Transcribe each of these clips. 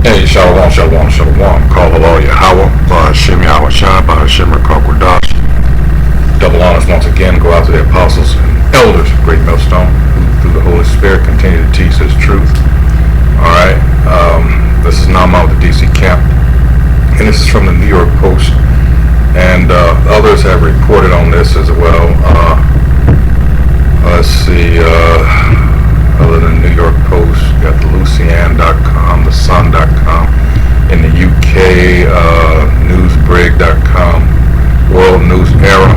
Hey, Shalom, Shalom, Shalom. Call Allah Yahweh, Bahashim Yahweh Shah, Bahashim Rakakwadash. Double honors once again go out to the apostles and elders of Great Millstone, who through the Holy Spirit continue to teach His truth. Alright, this is Nama with the DC camp, and this is from the New York Post, and others have reported on this as well. Let's see, other than New York Post, you got the Lucian.com, the Sun.com, in the UK, Newsbrig.com, World News Era,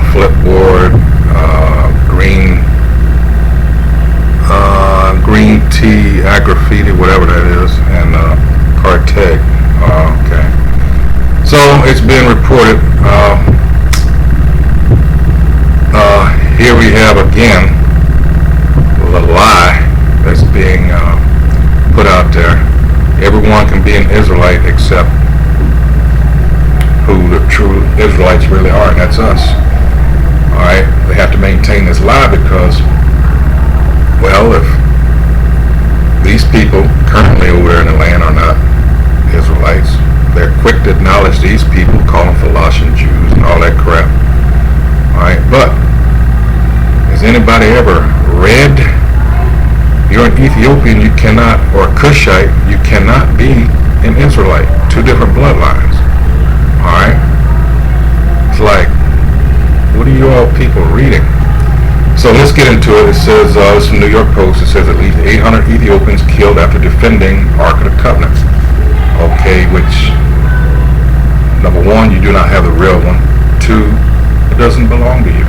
Flipboard, Green Tea, Graffiti, whatever that is, and Carteg. Okay. So it's been reported. Here we have again the lie that's being put out there. Everyone can be an Israelite except who the true Israelites really are, and that's us. Alright, they have to maintain this lie because, well, if these people currently over there in the land are not Israelites, they're quick to acknowledge these people, call them Philossian Jews and all that crap. Alright, but has anybody ever read? You're an Ethiopian, you cannot, or a Cushite, you cannot be an Israelite. Two different bloodlines. Alright? It's like, what are you all people reading? So let's get into it. It says, it's from New York Post, it says at least 800 Ethiopians killed after defending Ark of the Covenant. Okay, which, number one, you do not have the real one. Two, it doesn't belong to you.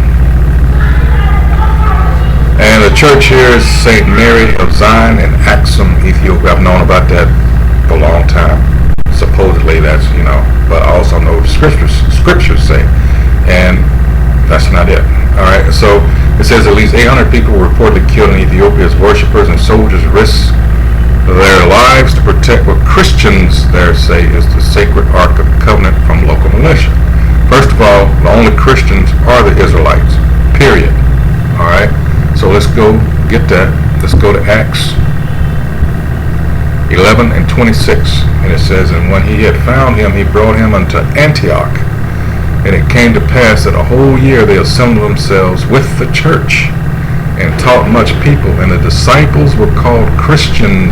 And the church here is St. Mary of Zion in Axum, Ethiopia. I've known about that for a long time. Supposedly that's, but I also know the scriptures say. And that's not it. Alright, so it says at least 800 people were reportedly killed in Ethiopia as worshippers and soldiers risked their lives to protect what Christians there say is the sacred Ark of the Covenant from local militia. First of all, the only Christians are the Israelites. Period. Alright? So let's go get that. Let's go to Acts 11 and 26. And it says, and when he had found him, he brought him unto Antioch. And it came to pass that a whole year they assembled themselves with the church and taught much people. And the disciples were called Christians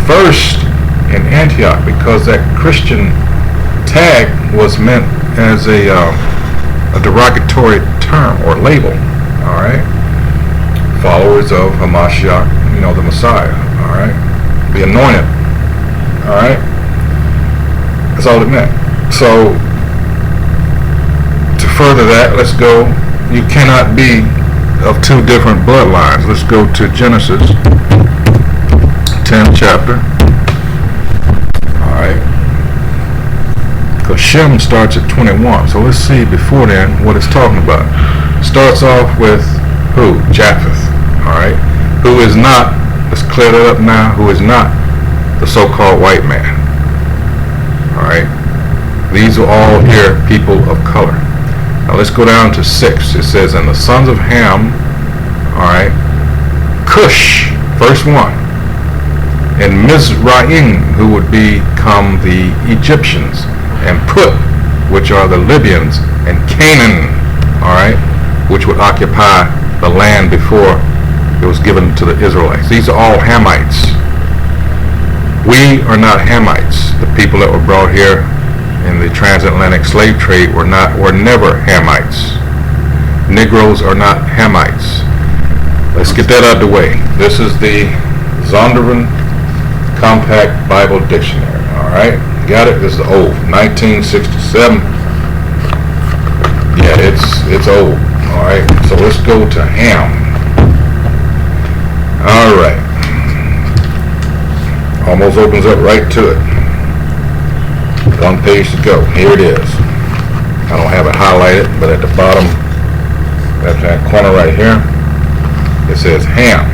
first in Antioch, because that Christian tag was meant as a derogatory term or label. All right. Followers of Hamashiach, the Messiah, alright? The anointed, alright? That's all it meant. So, to further that, let's go, you cannot be of two different bloodlines. Let's go to Genesis 10th chapter, alright? Because Shem starts at 21, so let's see before then what it's talking about. Starts off with who? Japheth. Alright? Who is not, let's clear that up now, who is not the so-called white man. Alright? These are all here people of color. Now let's go down to 6. It says, and the sons of Ham, alright, Cush, verse 1, and Mizraim, who would become the Egyptians, and Put, which are the Libyans, and Canaan, alright, which would occupy the land before it was given to the Israelites. These are all Hamites. We are not Hamites. The people that were brought here in the transatlantic slave trade were never Hamites. Negroes are not Hamites. Let's get that out of the way. This is the Zondervan Compact Bible Dictionary. Alright? Got it? This is old. 1967. Yeah, it's old. Alright, so let's go to Ham. Alright. Almost opens up right to it. One page to go. Here it is. I don't have it highlighted, but at the bottom, left-hand corner right here, it says Ham.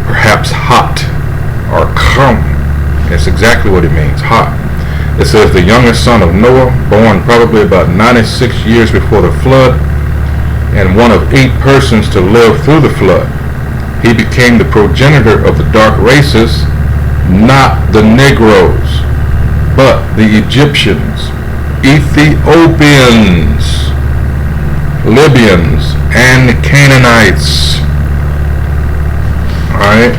Perhaps hot or come. That's exactly what it means, hot. It says the youngest son of Noah, born probably about 96 years before the flood, and one of 8 persons to live through the flood. He became the progenitor of the dark races, not the Negroes, but the Egyptians, Ethiopians, Libyans, and the Canaanites. Alright?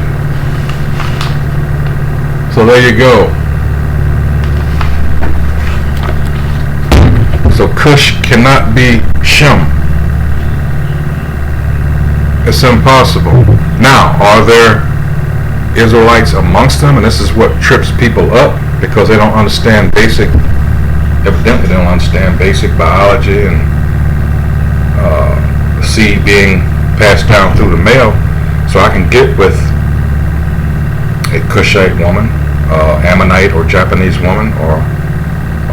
So there you go. So Cush cannot be Shem. It's impossible. Now, are there Israelites amongst them? And this is what trips people up, because they don't understand evidently they don't understand basic biology and seed being passed down through the male. So I can get with a Cushite woman, Ammonite or Japanese woman, or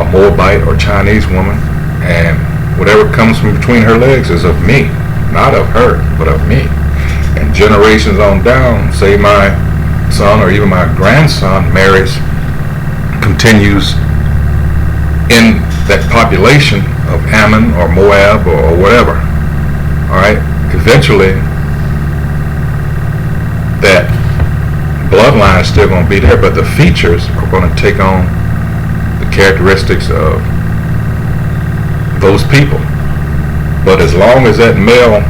a Moabite or Chinese woman, and whatever comes from between her legs is of me, not of her, but of me. And generations on down, say my son or even my grandson marries, continues in that population of Ammon or Moab or whatever. Alright, eventually that bloodline is still going to be there, but the features are going to take on the characteristics of those people. But as long as that male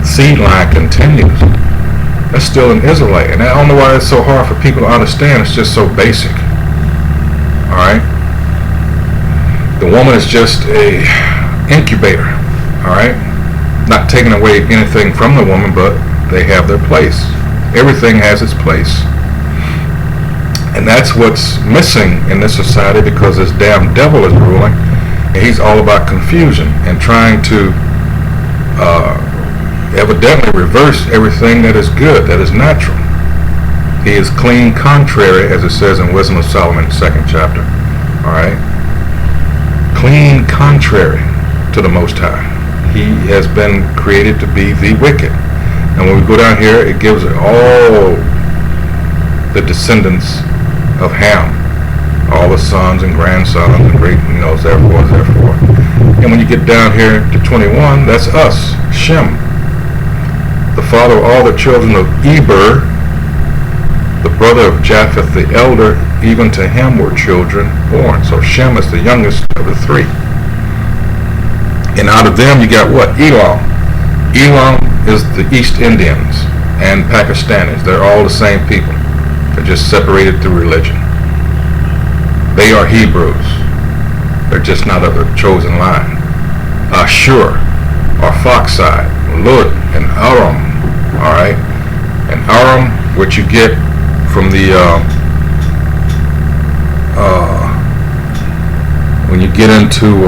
seed line continues, that's still an Israelite. And I don't know why it's so hard for people to understand. It's just so basic. Alright? The woman is just a incubator. Alright? Not taking away anything from the woman, but they have their place. Everything has its place. And that's what's missing in this society, because this damn devil is ruling, and he's all about confusion and trying to evidently reverse everything that is good, that is natural. He is clean contrary, as it says in Wisdom of Solomon, 2nd chapter. Alright? Clean contrary to the Most High. He has been created to be the wicked. And when we go down here, it gives all the descendants of Ham, all the sons and grandsons and great, therefore. And when you get down here to 21, that's us, Shem, the father of all the children of Eber, the brother of Japheth the elder. Even to him were children born. So Shem is the youngest of the three. And out of them you got what? Elam. Elam is the East Indians and Pakistanis. They're all the same people. They're just separated through religion. They are Hebrews. They're just not of the chosen line. Ashur, Arphaxad, Lud, and Aram. Alright? And Aram, which you get from the when you get into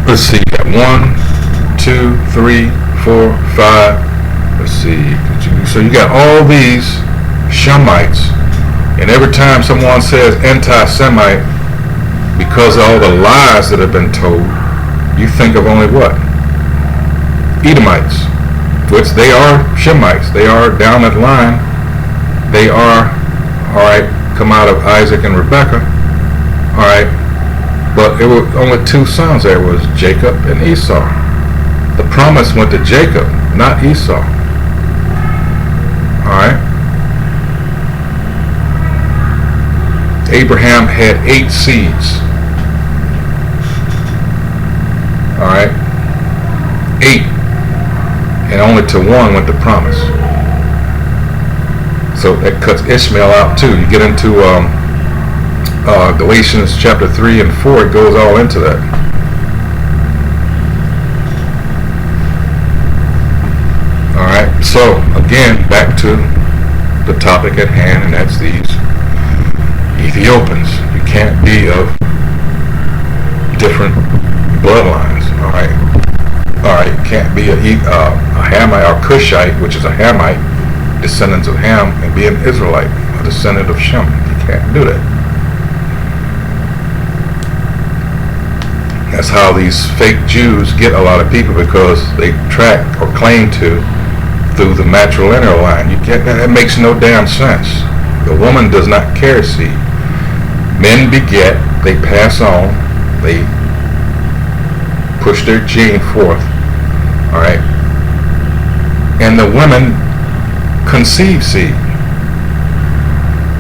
let's see, you got 1, 2, 3, 4, 5. Let's see. So you got all these Shemites, and every time someone says anti-Semite, because of all the lies that have been told, you think of only what? Edomites, which they are Shemites. They are down that line. They are, alright, come out of Isaac and Rebekah. Alright. But it was only two sons there, was Jacob and Esau. The promise went to Jacob, not Esau. Alright? Abraham had 8 seeds. Alright? 8. And only to one went the promise. So that cuts Ishmael out too. You get into Galatians chapter 3 and 4, it goes all into that. Alright, so again, back to the topic at hand, and that's these Ethiopians. You can't be of different bloodlines. Alright, you can't be a Hamite or Cushite, which is a Hamite, descendants of Ham, and be an Israelite, a descendant of Shem. You can't do that. That's how these fake Jews get a lot of people, because they track or claim to through the matrilineal line. That makes no damn sense. The woman does not carry seed. Men beget, they pass on, they push their gene forth, all right, and the women conceive seed.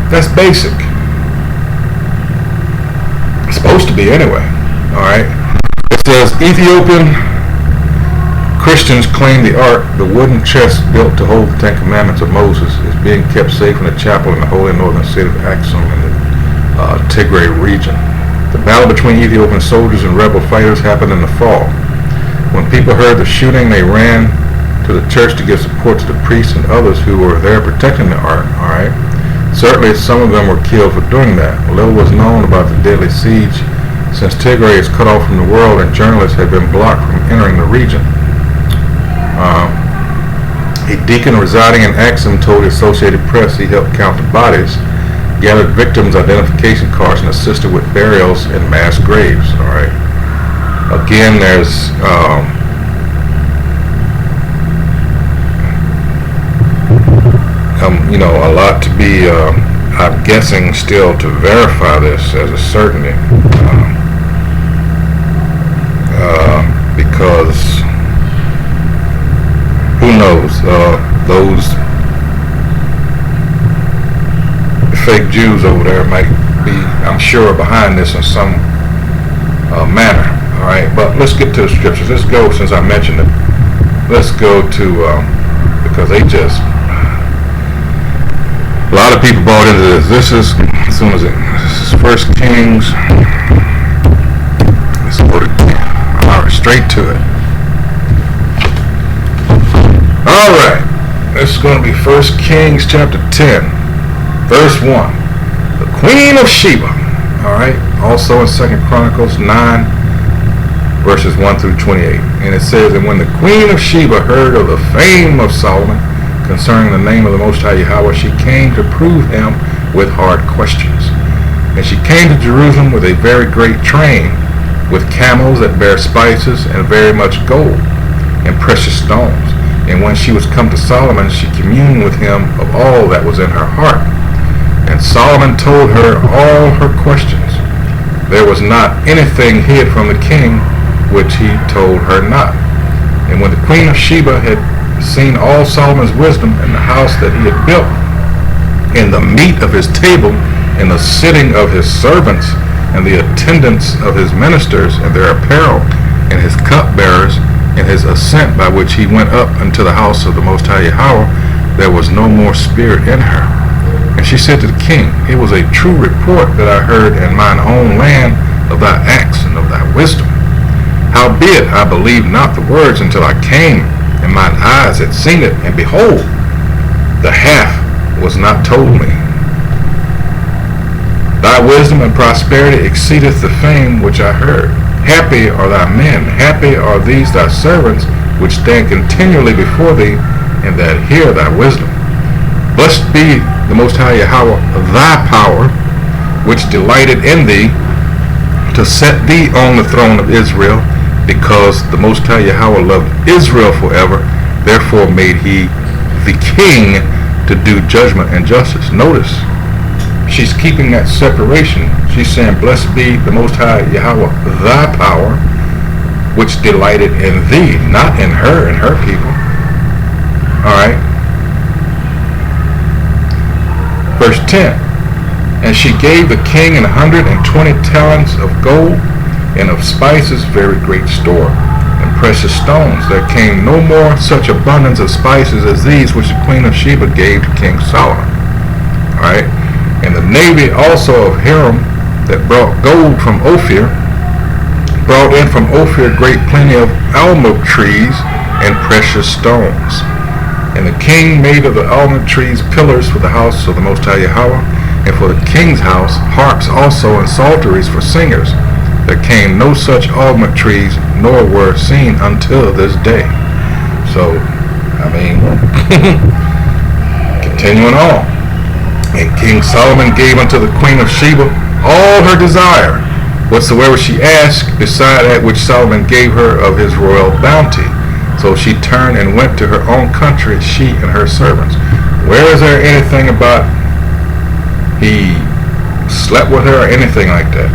That's basic. It's supposed to be anyway, all right. It says Ethiopian Christians claim the ark, the wooden chest built to hold the Ten Commandments of Moses, is being kept safe in a chapel in the holy northern city of Axum in the Tigray region. The battle between Ethiopian soldiers and rebel fighters happened in the fall. When people heard the shooting, they ran to the church to give support to the priests and others who were there protecting the ark. All right. Certainly, some of them were killed for doing that. Little was known about the deadly siege, since Tigray is cut off from the world and journalists had been blocked from entering the region. A deacon residing in Axum told the Associated Press he helped count the bodies, gathered victims' identification cards, and assisted with burials in mass graves. All right. Again, there's a lot to be, I'm guessing, still to verify this as a certainty, because who knows, those fake Jews over there might be, I'm sure, behind this in some manner. All right, but let's get to the scriptures. Let's go, since I mentioned it, let's go to, because they just, a lot of people bought into this. This is, as soon as this is 1 Kings, let's go straight to it. All right, this is going to be 1 Kings chapter 10, verse 1. The Queen of Sheba. All right, also in 2 Chronicles 9, verses 1 through 28. And it says, and when the Queen of Sheba heard of the fame of Solomon concerning the name of the Most High Yahweh, she came to prove him with hard questions. And she came to Jerusalem with a very great train, with camels that bear spices and very much gold and precious stones. And when she was come to Solomon, she communed with him of all that was in her heart. And Solomon told her all her questions. There was not anything hid from the king which he told her not. And when the Queen of Sheba had seen all Solomon's wisdom in the house that he had built, in the meat of his table, in the sitting of his servants, and the attendance of his ministers, and their apparel, and his cupbearers, and his ascent by which he went up unto the house of the Most High Yahweh, there was no more spirit in her. And she said to the king, it was a true report that I heard in mine own land of thy acts and of thy wisdom. Howbeit I believed not the words until I came, and mine eyes had seen it, and behold, the half was not told me. Thy wisdom and prosperity exceedeth the fame which I heard. Happy are thy men, happy are these thy servants, which stand continually before thee, and that hear thy wisdom. Blessed be the Most High Yahweh, thy power, which delighted in thee, to set thee on the throne of Israel, because the Most High Yahweh loved Israel forever, therefore made he the king to do judgment and justice. Notice, she's keeping that separation. She's saying, blessed be the Most High Yahweh, thy power, which delighted in thee, not in her and her people. All right. Verse 10. And she gave the king 120 talents of gold, and of spices very great store, and precious stones. There came no more such abundance of spices as these which the Queen of Sheba gave to King Solomon. All right. And the navy also of Hiram, that brought gold from Ophir, brought in from Ophir great plenty of almug trees and precious stones. And the king made of the almug trees pillars for the house of the Most High Yahweh, and for the king's house harps also and psalteries for singers. There came no such almug trees, nor were seen until this day. So, I mean, continuing on. And King Solomon gave unto the Queen of Sheba all her desire, whatsoever she asked, beside that which Solomon gave her of his royal bounty. So she turned and went to her own country, she and her servants. Where is there anything about he slept with her or anything like that?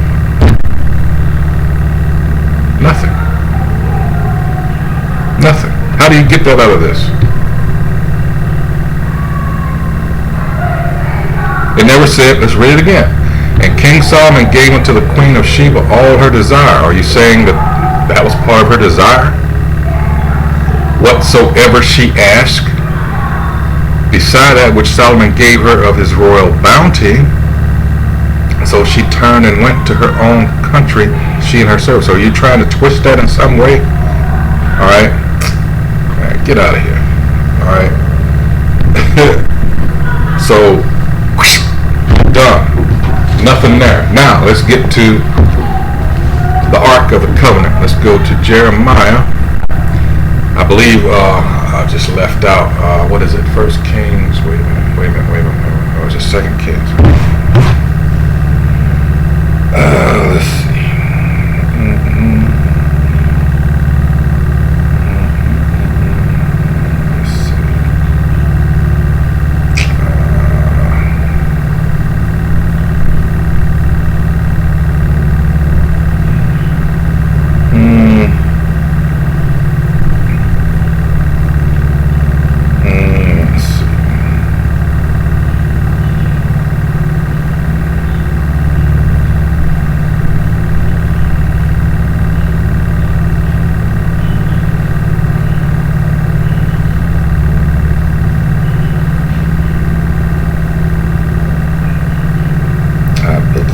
Nothing. do you get that out of this? It never said, let's read it again. And King Solomon gave unto the queen of Sheba all her desire. Are you saying that that was part of her desire? Whatsoever she asked, beside that which Solomon gave her of his royal bounty. So she turned and went to her own country, she and her servants. So are you trying to twist that in some way? Alright, get out of here. Alright. So, done. Nothing there. Now, let's get to the Ark of the Covenant. Let's go to Jeremiah. I believe I just left out, what is it? First Kings. Wait a minute. Or is it Second Kings? Let's see.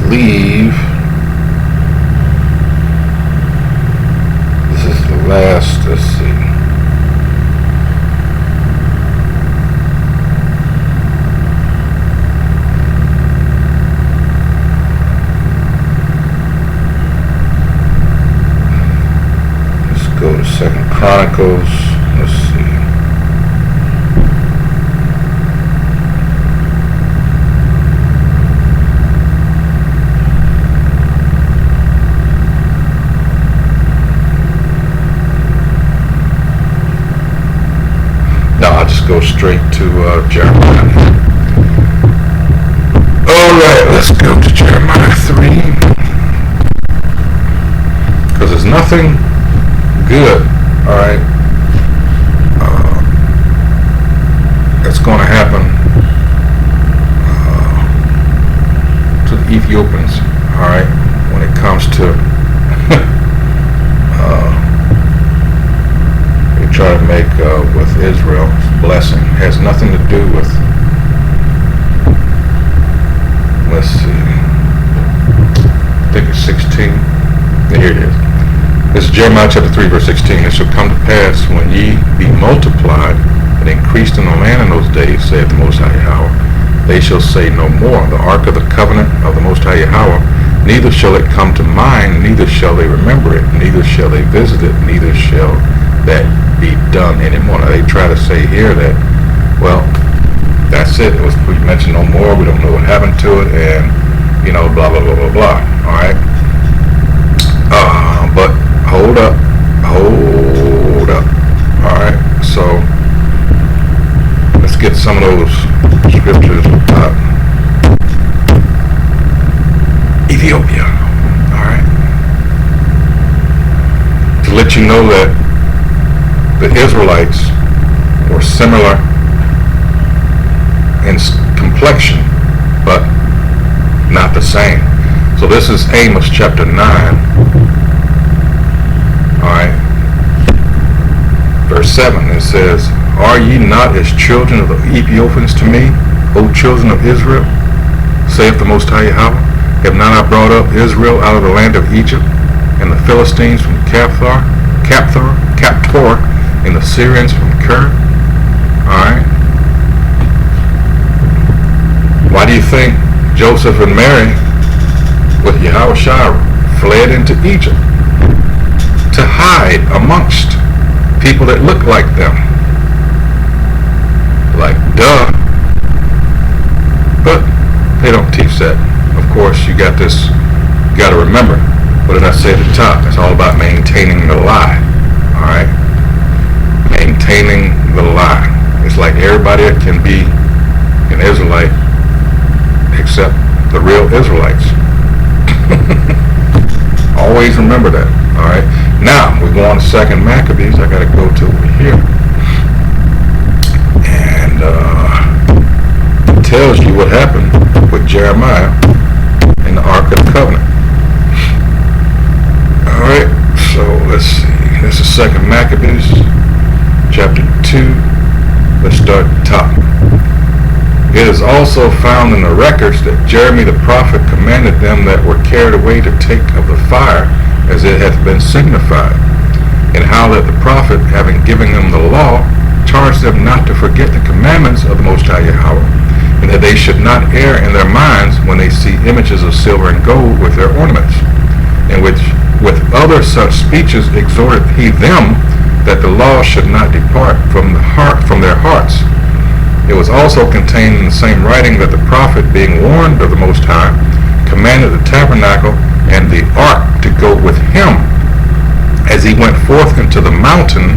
Believe this is the last, let's see. Let's go to Second Chronicles. Let's see. Go straight to Jeremiah. Alright, let's go to Jeremiah 3. Because there's nothing good, alright, that's going to happen to the Ethiopians, alright, when it comes to try to make with Israel's blessing. It has nothing to do with, let's see, I think it's 16. Here it is. This is Jeremiah chapter 3 verse 16. It shall come to pass when ye be multiplied and increased in the land in those days, saith the Most High Yahweh, they shall say no more, the ark of the covenant of the Most High Yahweh, neither shall it come to mind, neither shall they remember it, neither shall they visit it, neither shall that be done anymore. Now they try to say here that, well, that's it. It was, we mentioned no more. We don't know what happened to it, and blah blah blah blah blah. All right. But hold up. All right. So let's get some of those scriptures about Ethiopia. All right. To let you know that the Israelites were similar in complexion, but not the same. So this is Amos chapter 9. Alright. Verse 7. It says, are ye not as children of the Ethiopians to me, O children of Israel? Saith the Most High Yahweh. Have not I brought up Israel out of the land of Egypt, and the Philistines from Captor, and the Syrians from Ker? Alright. Why do you think Joseph and Mary with Yahushua fled into Egypt? To hide amongst people that look like them. Like, duh. But they don't teach that. Of course, you got to remember, what did I say at the top? It's all about maintaining the lie. Alright? Maintaining the lie. It's like everybody can be an Israelite except the real Israelites. Always remember that. Alright. Now we go on to 2 Maccabees. I gotta go to over here. tells you what happened with Jeremiah and the Ark of the Covenant. Alright, so let's see. This is 2 Maccabees, chapter 2. Let's start at the top. It is also found in the records that Jeremy the prophet commanded them that were carried away to take of the fire as it hath been signified, and how that the prophet, having given them the law, charged them not to forget the commandments of the Most High Yahweh, and that they should not err in their minds when they see images of silver and gold with their ornaments, in which with other such speeches exhorted he them that the law should not depart from their hearts. It was also contained in the same writing that the prophet, being warned of the Most High, commanded the tabernacle and the ark to go with him as he went forth into the mountain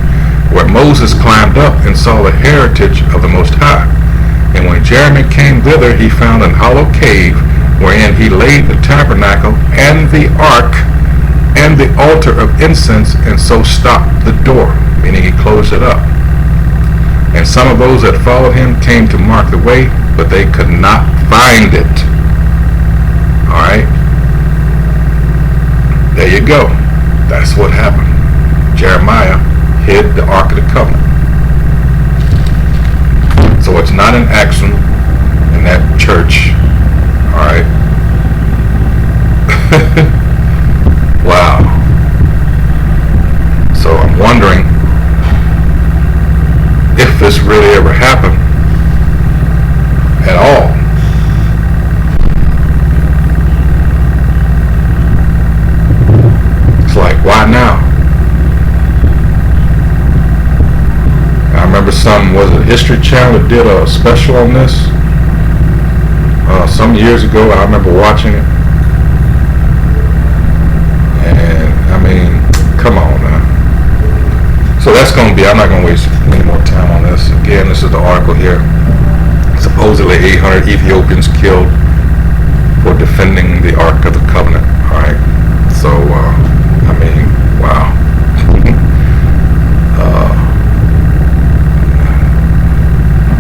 where Moses climbed up and saw the heritage of the Most High. And when Jeremy came thither, he found an hollow cave wherein he laid the tabernacle and the ark and the altar of incense, and so stopped the door, meaning he closed it up. And some of those that followed him came to mark the way, but they could not find it. Alright? There you go. That's what happened. Jeremiah hid the Ark of the Covenant. So it's not in action in that church. Alright? Wow. So I'm wondering if this really ever happened at all. It's like, why now? I remember was it History Channel that did a special on this some years ago. I remember watching it. And, I mean, come on now. So that's going to be, I'm not going to waste any more time on this. Again, this is the article here. Supposedly 800 Ethiopians killed for defending the Ark of the Covenant. Alright. So, I mean, wow.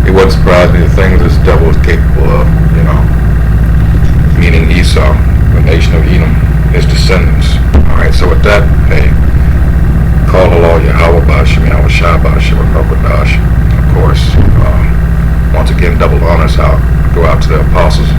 It wouldn't surprise me the things this devil is capable of, you know. Meaning Esau, the nation of Edom, his descendants. Alright, so with that, hey, call the law Yahweh Bashim, Yahweh Shai Bashim, Of course, once again, double honors go out to the apostles,